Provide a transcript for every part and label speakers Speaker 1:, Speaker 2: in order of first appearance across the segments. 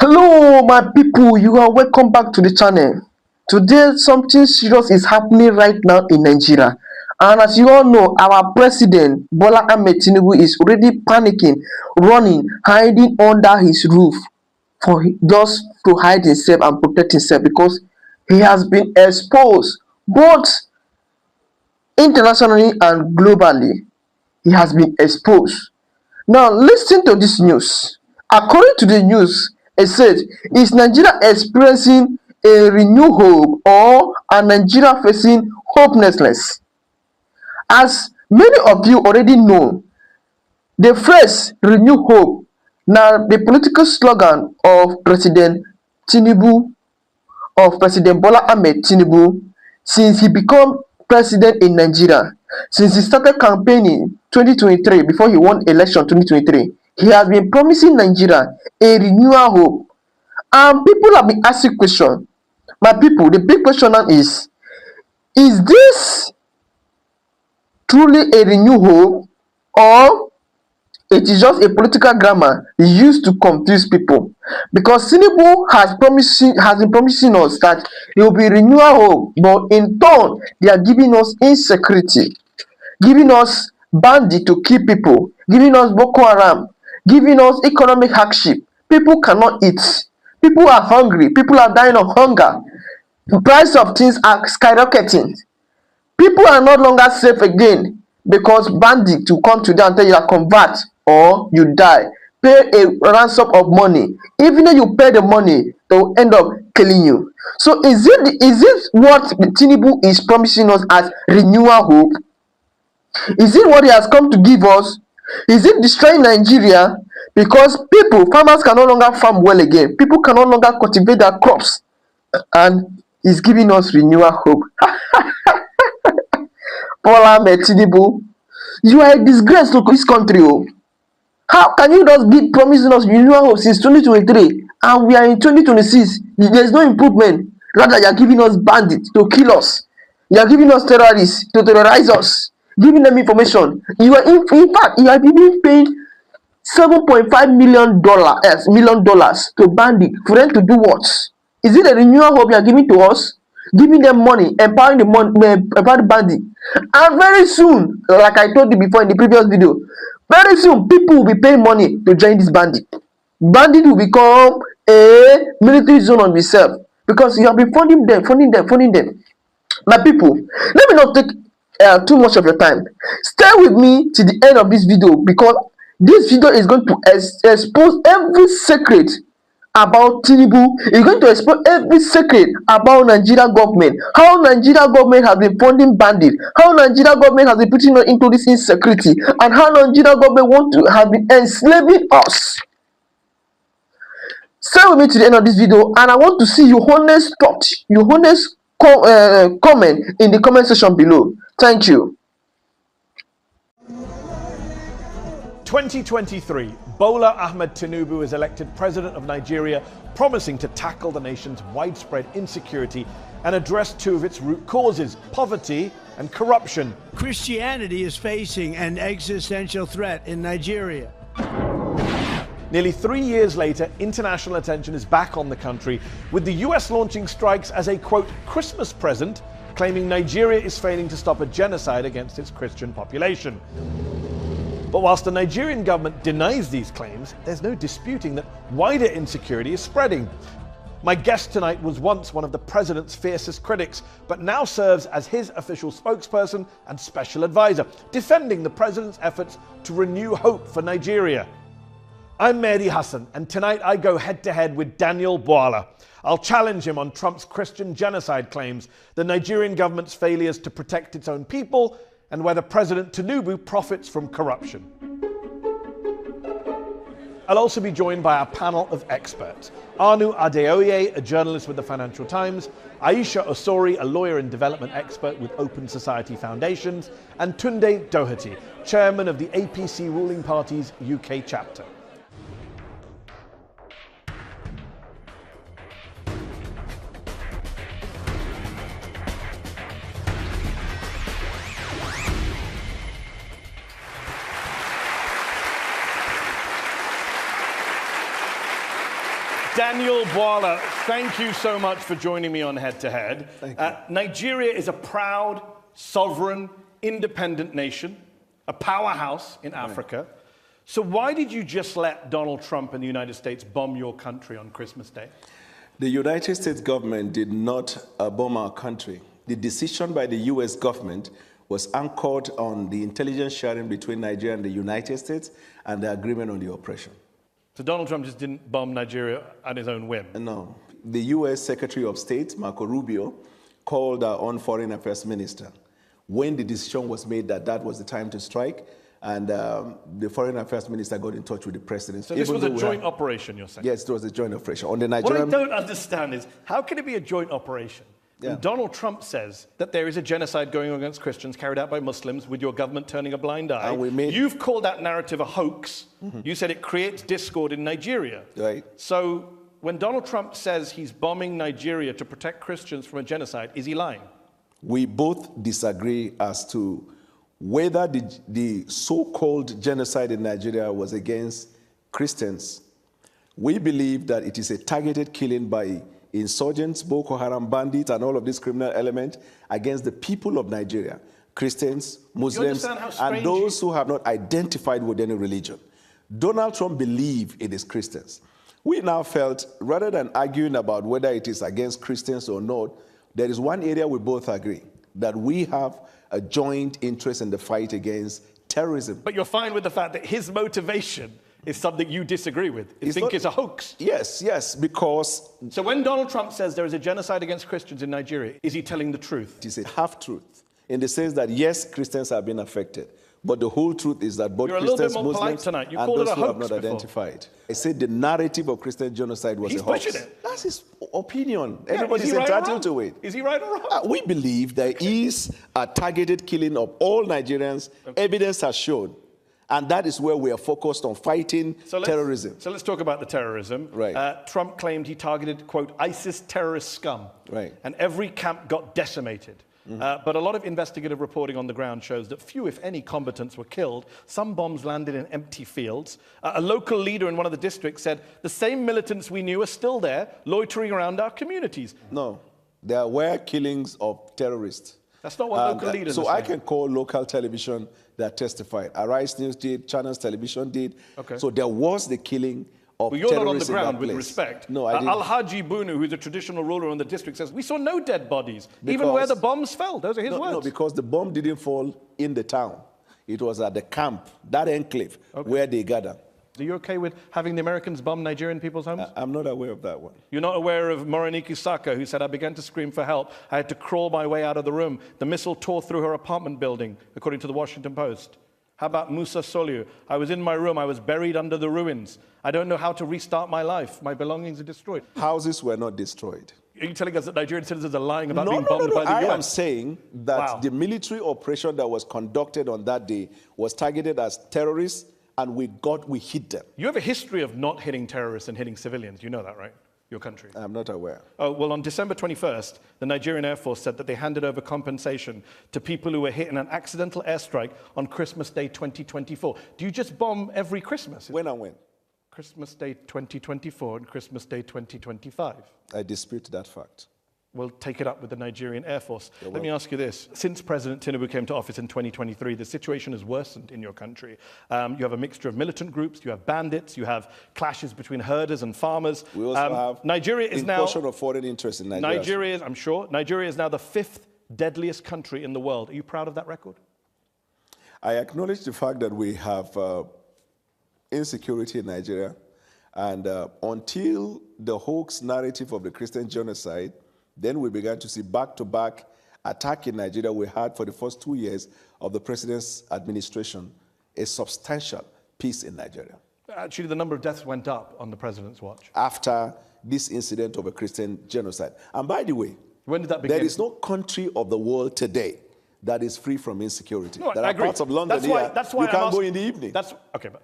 Speaker 1: Hello my people, you are welcome back to the channel. Today something serious is happening right now in Nigeria, and as you all know, our president Bola Ahmed Tinubu is already panicking, running, hiding under his roof just to hide himself and protect himself because he has been exposed both internationally and globally. He has been exposed. Now listen to this news. According to the news, it said, is Nigeria experiencing a renewed hope or are Nigeria facing hopelessness? As many of you already know, the phrase renew hope now the political slogan of Tinubu President Bola Ahmed Tinubu since he became president in Nigeria. Since he started campaigning 2023, before he won election 2023, he has been promising Nigeria a renewal hope. And people have been asking question. My people, the big question now is this truly a renewed hope or it is just a political grammar used to confuse people? Because Tinubu has been promising us that there will be renewal hope, but in turn they are giving us insecurity, giving us bandit to kill people, giving us Boko Haram, giving us economic hardship. People cannot eat. People are hungry. People are dying of hunger. The price of things are skyrocketing. People are no longer safe again because bandits to come to them and tell you that convert or you die. Pay a ransom of money. Even though you pay the money, they will end up killing you. So is it what Tinubu is promising us as renewal hope? Is it what he has come to give us? Is it destroying Nigeria? Because farmers can no longer farm well again. People can no longer cultivate their crops. And he's giving us renewal hope. Bola Ahmed Tinubu, you are a disgrace to this country. Oh. How can you just be promising us renewal hope since 2023 and we are in 2026? There is no improvement. Rather, you are giving us bandits to kill us. You are giving us terrorists to terrorize us, giving them information. You are in fact you are even paying $7.5 million to bandits for them to do what? Is it a renewal hope you are giving to us? Giving them money, empowering the bandit. And very soon, like I told you before in the previous video, very soon people will be paying money to join this bandit. Bandit will become a military zone on itself because you have been funding them. My people, let me not take too much of your time. Stay with me to the end of this video because this video is going to expose every secret about Tinubu. Is going to expose every secret about Nigeria government, how Nigeria government has been funding bandits, how Nigeria government has been putting us into this insecurity, and how Nigeria government have been enslaving us. Stay with me to the end of this video, and I want to see your honest thought, your honest comment in the comment section below. Thank you.
Speaker 2: 2023, Bola Ahmed Tinubu is elected president of Nigeria, promising to tackle the nation's widespread insecurity and address two of its root causes, poverty and corruption.
Speaker 3: Christianity is facing an existential threat in Nigeria.
Speaker 2: Nearly 3 years later, international attention is back on the country, with the US launching strikes as a, quote, Christmas present, claiming Nigeria is failing to stop a genocide against its Christian population. But whilst the Nigerian government denies these claims, there's no disputing that wider insecurity is spreading. My guest tonight was once one of the president's fiercest critics, but now serves as his official spokesperson and special advisor, defending the president's efforts to renew hope for Nigeria. I'm Mehdi Hasan, and tonight I go head-to-head with Daniel Bwala. I'll challenge him on Trump's Christian genocide claims, the Nigerian government's failures to protect its own people, and whether President Tinubu profits from corruption. I'll also be joined by our panel of experts. Aanu, a journalist with the Financial Times, Ayisha Osori, a lawyer and development expert with Open Society Foundations, and Tunde Doherty, chairman of the APC ruling party's UK chapter. Daniel Bwala, thank you so much for joining me on Head to Head.
Speaker 4: Thank you.
Speaker 2: Nigeria is a proud, sovereign, independent nation, a powerhouse in Africa. So why did you just let Donald Trump and the United States bomb your country on Christmas Day?
Speaker 4: The United States government did not bomb our country. The decision by the US government was anchored on the intelligence sharing between Nigeria and the United States and the agreement on the operation.
Speaker 2: So Donald Trump just didn't bomb Nigeria at his own whim?
Speaker 4: No. The US Secretary of State, Marco Rubio, called our own foreign affairs minister when the decision was made that that was the time to strike, and the foreign affairs minister got in touch with the president.
Speaker 2: So this was a joint operation, you're saying?
Speaker 4: Yes, it was a joint operation. On the Nigerian...
Speaker 2: What I don't understand is, how can it be a joint operation?
Speaker 4: Yeah.
Speaker 2: And Donald Trump says that there is a genocide going on against Christians carried out by Muslims with your government turning a blind eye.
Speaker 4: And
Speaker 2: You've called that narrative a hoax. You said it creates discord in Nigeria.
Speaker 4: Right.
Speaker 2: So when Donald Trump says he's bombing Nigeria to protect Christians from a genocide, is he lying?
Speaker 4: We both disagree as to whether the so-called genocide in Nigeria was against Christians. We believe that it is a targeted killing by insurgents, Boko Haram bandits, and all of these criminal elements against the people of Nigeria, Christians, Muslims, and those who have not identified with any religion. Donald Trump believed it is Christians. We now felt, rather than arguing about whether it is against Christians or not, there is one area we both agree, that we have a joint interest in the fight against terrorism.
Speaker 2: But you're fine with the fact that his motivation is something you disagree with. You think it's a hoax.
Speaker 4: Yes, because...
Speaker 2: So when Donald Trump says there is a genocide against Christians in Nigeria, is he telling the truth?
Speaker 4: It is a half-truth, in the sense that, yes, Christians have been affected, but the whole truth is that both Christians, Muslims, and those who have not identified. I said the narrative of Christian genocide was a hoax.
Speaker 2: He's pushing it.
Speaker 4: That's his opinion. Everybody's entitled to it.
Speaker 2: Is he right or wrong?
Speaker 4: We believe there is a targeted killing of all Nigerians. Okay. Evidence has shown. And that is where we are focused on fighting terrorism.
Speaker 2: So let's talk about the terrorism.
Speaker 4: Right.
Speaker 2: Trump claimed he targeted, quote, ISIS terrorist scum.
Speaker 4: Right.
Speaker 2: And every camp got decimated. But a lot of investigative reporting on the ground shows that few, if any, combatants were killed. Some bombs landed in empty fields. A local leader in one of the districts said, the same militants we knew are still there, loitering around our communities.
Speaker 4: No, there were killings of terrorists.
Speaker 2: That's not what local leaders are saying.
Speaker 4: So I can call local television that testified. Arise News did, Channels Television did. Okay. So there was the killing of terrorists.
Speaker 2: But you're not on the ground, with respect.
Speaker 4: No, I didn't.
Speaker 2: Al-Haji Bunu, who's a traditional ruler in the district, says, we saw no dead bodies, even where the bombs fell. Those are his words.
Speaker 4: No, because the bomb didn't fall in the town. It was at the camp, that enclave, where they gathered.
Speaker 2: Are you okay with having the Americans bomb Nigerian people's homes?
Speaker 4: I'm not aware of that one.
Speaker 2: You're not aware of Morenike Saka, who said, I began to scream for help. I had to crawl my way out of the room. The missile tore through her apartment building, according to the Washington Post. How about Musa Soliu? I was in my room. I was buried under the ruins. I don't know how to restart my life. My belongings are destroyed.
Speaker 4: Houses were not destroyed.
Speaker 2: Are you telling us that Nigerian citizens are lying about being bombed by the US?
Speaker 4: I am saying that the military operation that was conducted on that day was targeted as terrorists, and we hit them.
Speaker 2: You have a history of not hitting terrorists and hitting civilians. You know that, right? Your country.
Speaker 4: I'm not aware.
Speaker 2: Oh, well, on December 21st, the Nigerian Air Force said that they handed over compensation to people who were hit in an accidental airstrike on Christmas Day 2024. Do you just bomb every Christmas?
Speaker 4: When and when?
Speaker 2: Christmas Day 2024 and Christmas Day 2025.
Speaker 4: I dispute that fact.
Speaker 2: We'll take it up with the Nigerian Air Force. Let me ask you this. Since President Tinubu came to office in 2023, the situation has worsened in your country. You have a mixture of militant groups, you have bandits, you have clashes between herders and farmers.
Speaker 4: We also have
Speaker 2: Nigeria is now
Speaker 4: of foreign interest in Nigeria.
Speaker 2: I'm sure. Nigeria is now the 5th deadliest country in the world. Are you proud of that record?
Speaker 4: I acknowledge the fact that we have insecurity in Nigeria, and until the hoax narrative of the Christian genocide, then we began to see back-to-back attack in Nigeria. We had, for the first 2 years of the president's administration, a substantial peace in Nigeria.
Speaker 2: Actually, the number of deaths went up on the president's watch.
Speaker 4: After this incident of a Christian genocide. And by the way,
Speaker 2: when did that begin?
Speaker 4: There is no country of the world today that is free from insecurity.
Speaker 2: No,
Speaker 4: there are parts of London you can't go in the evening.
Speaker 2: Okay, but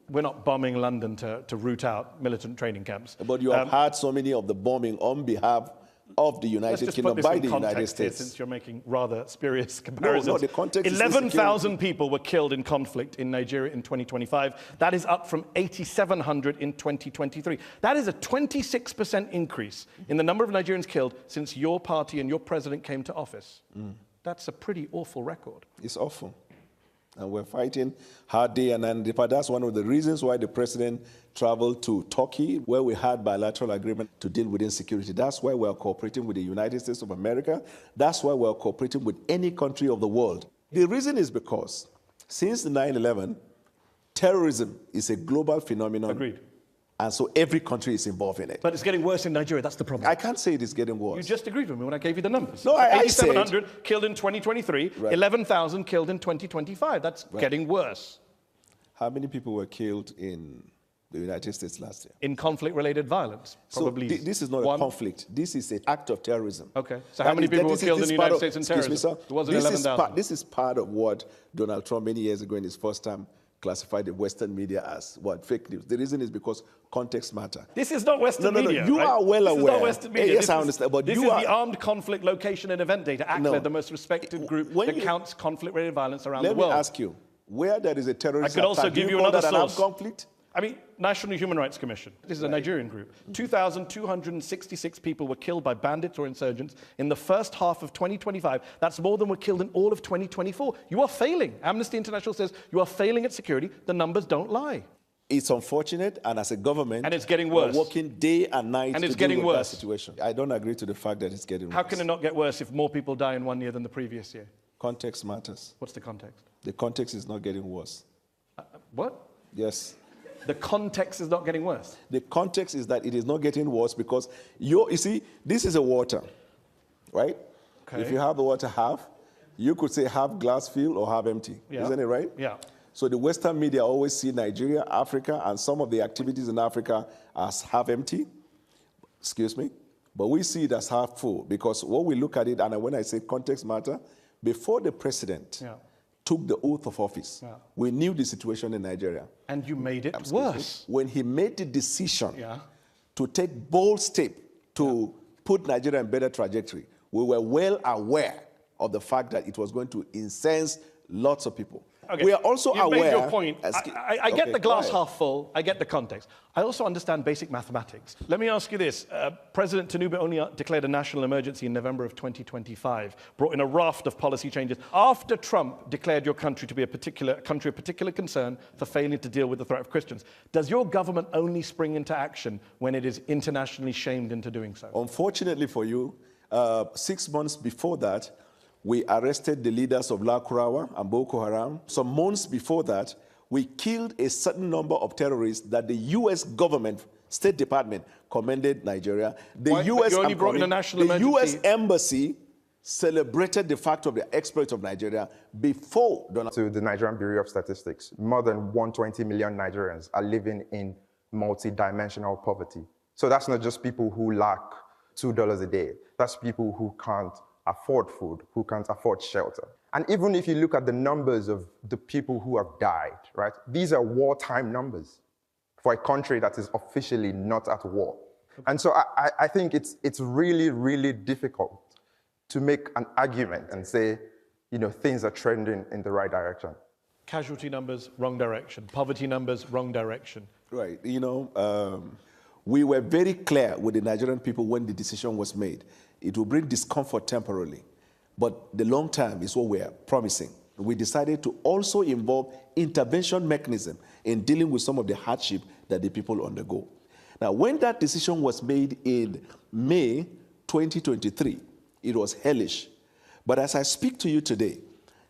Speaker 2: we're not bombing London to root out militant training camps.
Speaker 4: But you have had so many of the bombing on behalf of the United Kingdom by the United States.
Speaker 2: Since you're making rather spurious comparisons.
Speaker 4: No, the context is
Speaker 2: 11,000 people were killed in conflict in Nigeria in 2025. That is up from 8,700 in 2023. That is a 26% increase in the number of Nigerians killed since your party and your president came to office. That's a pretty awful record.
Speaker 4: It's awful. And we're fighting hard day and night. That's one of the reasons why the president traveled to Turkey, where we had bilateral agreement to deal with insecurity. That's why we're cooperating with the United States of America. That's why we're cooperating with any country of the world. The reason is because since 9/11, terrorism is a global phenomenon.
Speaker 2: Agreed.
Speaker 4: And so every country is involved in it.
Speaker 2: But it's getting worse in Nigeria. That's the problem.
Speaker 4: I can't say it is getting worse.
Speaker 2: You just agreed with me when I gave you the numbers.
Speaker 4: No, I said
Speaker 2: 8,700 killed in 2023,
Speaker 4: right.
Speaker 2: 11,000 killed in 2025. That's
Speaker 4: right.
Speaker 2: getting worse.
Speaker 4: How many people were killed in the United States last year?
Speaker 2: In conflict-related violence, probably.
Speaker 4: So this is not a conflict. This is an act of terrorism.
Speaker 2: Okay. So how many people were killed in the United States in terrorism?
Speaker 4: Excuse me, sir.
Speaker 2: It wasn't 11,000.
Speaker 4: This is part of what Donald Trump many years ago in his first time classified the Western media as what? Fake news. The reason is because context matter.
Speaker 2: This is not Western media.
Speaker 4: You
Speaker 2: right?
Speaker 4: are well aware.
Speaker 2: This is not Western media.
Speaker 4: Yes, I understand. But
Speaker 2: this is the Armed Conflict Location and Event Data, ACLED, the most respected group that counts conflict-related violence around the world.
Speaker 4: Let me ask you, where there is a terrorist
Speaker 2: attack, I could also give you another source.
Speaker 4: Conflict?
Speaker 2: I mean, National Human Rights Commission. This is a Nigerian group. 2,266 people were killed by bandits or insurgents in the first half of 2025. That's more than were killed in all of 2024. You are failing. Amnesty International says you are failing at security. The numbers don't lie.
Speaker 4: It's unfortunate, and as a government,
Speaker 2: and it's getting worse.
Speaker 4: We're working day and night
Speaker 2: and
Speaker 4: to
Speaker 2: it's
Speaker 4: deal
Speaker 2: getting
Speaker 4: with
Speaker 2: worse.
Speaker 4: that situation. I don't agree to the fact that it's getting worse.
Speaker 2: How can it not get worse if more people die in 1 year than the previous year?
Speaker 4: Context matters.
Speaker 2: What's the context?
Speaker 4: The context is not getting worse.
Speaker 2: What?
Speaker 4: Yes.
Speaker 2: The context is not getting worse.
Speaker 4: The context is that it is not getting worse because you see, this is a water, right?
Speaker 2: Okay.
Speaker 4: If you have the water half, you could say half glass filled or half empty.
Speaker 2: Yeah.
Speaker 4: Isn't it right?
Speaker 2: Yeah.
Speaker 4: So the Western media always see Nigeria, Africa, and some of the activities in Africa as half empty. Excuse me. But we see it as half full because when we look at it, and when I say context matter, before the president took the oath of office, we knew the situation in Nigeria.
Speaker 2: And you made it worse.
Speaker 4: When he made the decision to take bold step to put Nigeria in better trajectory, we were well aware of the fact that it was going to incense lots of people.
Speaker 2: Okay.
Speaker 4: We are also aware...
Speaker 2: You made your point. I get the glass half full. I get the context. I also understand basic mathematics. Let me ask you this. President Tinubu only declared a national emergency in November of 2025, brought in a raft of policy changes. After Trump declared your country to be a country of particular concern for failing to deal with the threat of Christians, does your government only spring into action when it is internationally shamed into doing so?
Speaker 4: Unfortunately for you, 6 months before that, we arrested the leaders of La Kurawa and Boko Haram. Some months before that, we killed a certain number of terrorists that the U.S. government, State Department, commended Nigeria. The U.S. Embassy celebrated the fact of the exploit of Nigeria before Donald.
Speaker 5: To the Nigerian Bureau of Statistics, more than 120 million Nigerians are living in multi-dimensional poverty. So that's not just people who lack $2 a day. That's people who can't afford food, who can't afford shelter. And even if you look at the numbers of the people who have died, right? These are wartime numbers for a country that is officially not at war. And so I think it's really, really difficult to make an argument and say, you know, things are trending in the right direction.
Speaker 2: Casualty numbers, wrong direction. Poverty numbers, wrong direction.
Speaker 4: Right. You know, we were very clear with the Nigerian people when the decision was made. It will bring discomfort temporarily, but the long term is what we are promising. We decided to also involve intervention mechanism in dealing with some of the hardship that the people undergo. Now, when that decision was made in May 2023, it was hellish. But as I speak to you today,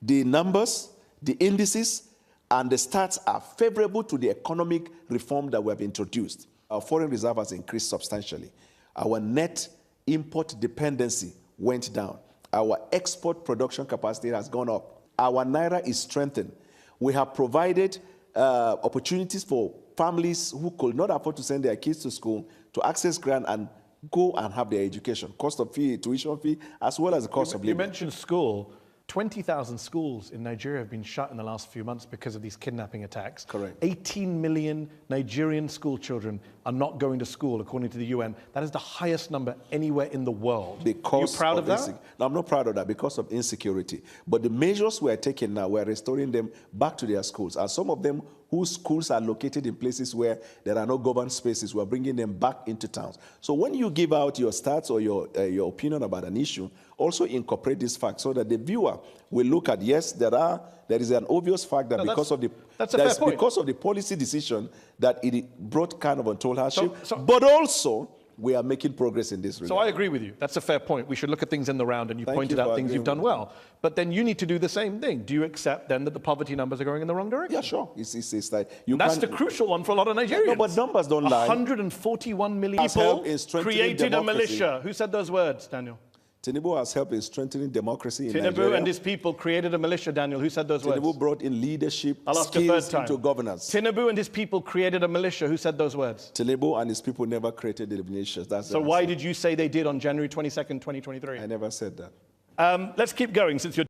Speaker 4: the numbers, the indices, and the stats are favorable to the economic reform that we have introduced. Our foreign reserve has increased substantially. Our net import dependency went down. Our export production capacity has gone up. Our naira is strengthened. We have provided opportunities for families who could not afford to send their kids to school to access grant and go and have their education, cost of fee, tuition fee, as well as the cost of living.
Speaker 2: You mentioned school. 20,000 schools in Nigeria have been shut in the last few months because of these kidnapping attacks.
Speaker 4: Correct.
Speaker 2: 18 million Nigerian school children are not going to school, according to the UN. That is the highest number anywhere in the world.
Speaker 4: Because
Speaker 2: Are you proud of that?
Speaker 4: No, I'm not proud of that because of insecurity. But the measures we're taking now, we're restoring them back to their schools. And some of them whose schools are located in places where there are no governed spaces, we're bringing them back into towns. So when you give out your stats or your opinion about an issue, also incorporate this fact so that the viewer will look at, yes, there is an obvious fact that because of the policy decision that it brought kind of untold hardship, but also we are making progress in this regard.
Speaker 2: So I agree with you. That's a fair point. We should look at things in the round, and you pointed out things you've done well. But then you need to do the same thing. Do you accept then that the poverty numbers are going in the wrong direction?
Speaker 4: Yeah, sure. It's like
Speaker 2: that's the crucial one for a lot of Nigerians.
Speaker 4: No, but numbers don't lie.
Speaker 2: 141 million people created a militia. Who said those words, Daniel?
Speaker 4: Tinubu has helped in strengthening democracy in
Speaker 2: Tinubu
Speaker 4: Nigeria.
Speaker 2: and his people created a militia, Daniel. Who said those words?
Speaker 4: Tinubu brought in leadership skills into governance.
Speaker 2: Tinubu and his people created a militia. Who said those words?
Speaker 4: Tinubu and his people never created the militias.
Speaker 2: So why did you say they did on January 22nd, 2023?
Speaker 4: I never said that.
Speaker 2: Let's keep going since you're